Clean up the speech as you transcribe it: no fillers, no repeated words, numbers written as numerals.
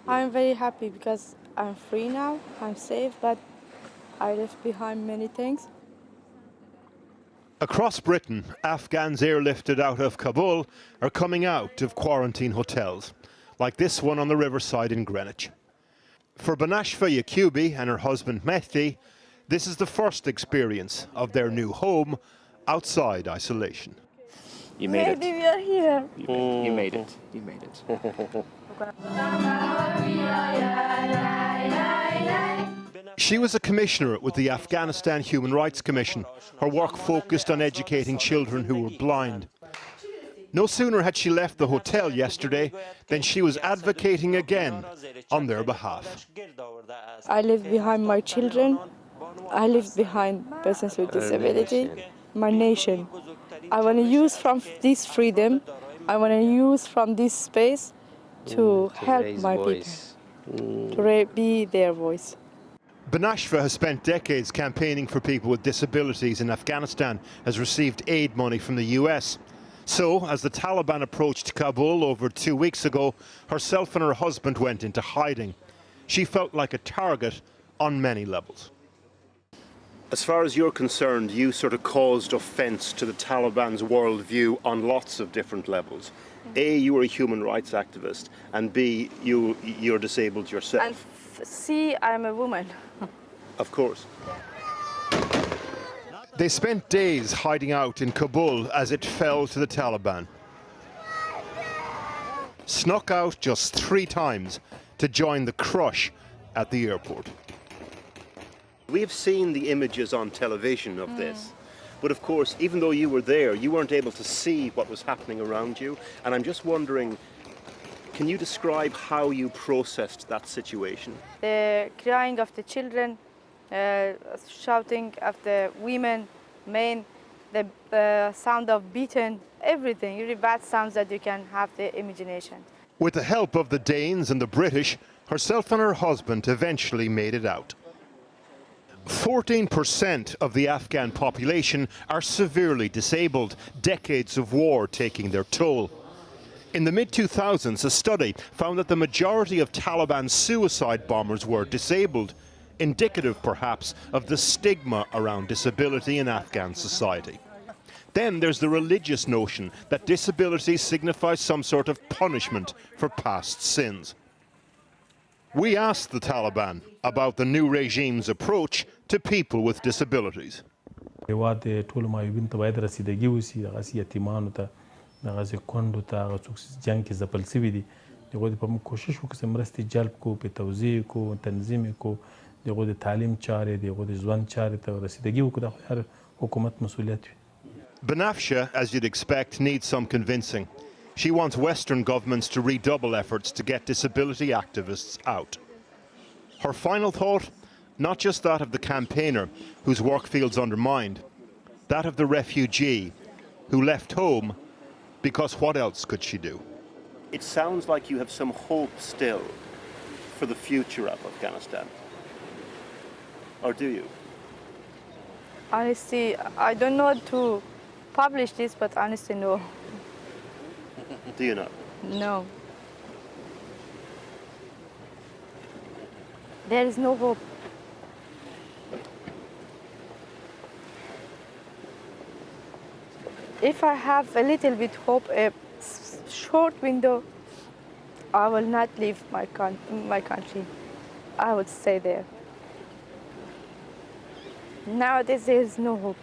I'm very happy because I'm free now, I'm safe, but I left behind many things. Across Britain, Afghans airlifted out of Kabul are coming out of quarantine hotels, like this one on the riverside in Greenwich. For Banashfa Yaqubi and her husband Mehdi, this is the first experience of their new home outside isolation. You made it. Mehdi, we are here. You made it. You made it. She was a commissioner with the Afghanistan Human Rights Commission. Her work focused on educating children who were blind. No sooner had she left the hotel yesterday than she was advocating again on their behalf. I leave behind my children. I leave behind persons with disability, my nation. I want to use from this freedom, I want to use from this space to help my people, to be their voice. Banashfa has spent decades campaigning for people with disabilities in Afghanistan, has received aid money from the US. So, as the Taliban approached Kabul over 2 weeks ago, herself and her husband went into hiding. She felt like a target on many levels. As far as you're concerned, you sort of caused offence to the Taliban's worldview on lots of different levels. A, you were a human rights activist, and B, you're disabled yourself. And C, I'm a woman. Of course. They spent days hiding out in Kabul as it fell to the Taliban. Snuck out just 3 times to join the crush at the airport. We've seen the images on television of this, but of course, even though you were there, you weren't able to see what was happening around you. And I'm just wondering, can you describe how you processed that situation? The crying of the children, shouting of the women, men, the sound of beaten, everything, really bad sounds that you can have the imagination. With the help of the Danes and the British, herself and her husband eventually made it out. 14% of the Afghan population are severely disabled, decades of war taking their toll. In the mid-2000s, a study found that the majority of Taliban suicide bombers were disabled, indicative perhaps of the stigma around disability in Afghan society. Then there's the religious notion that disability signifies some sort of punishment for past sins. We asked the Taliban about the new regime's approach to people with disabilities. Banafsha, as you'd expect, needs some convincing. She wants Western governments to redouble efforts to get disability activists out. Her final thought, not just that of the campaigner whose work feels undermined, that of the refugee who left home because what else could she do? It sounds like you have some hope still for the future of Afghanistan. Or do you? Honestly, I don't know how to publish this, but honestly, no. Do you know? No. There is no hope. If I have a little bit hope, a short window, I will not leave my country. I would stay there. Nowadays, there is no hope.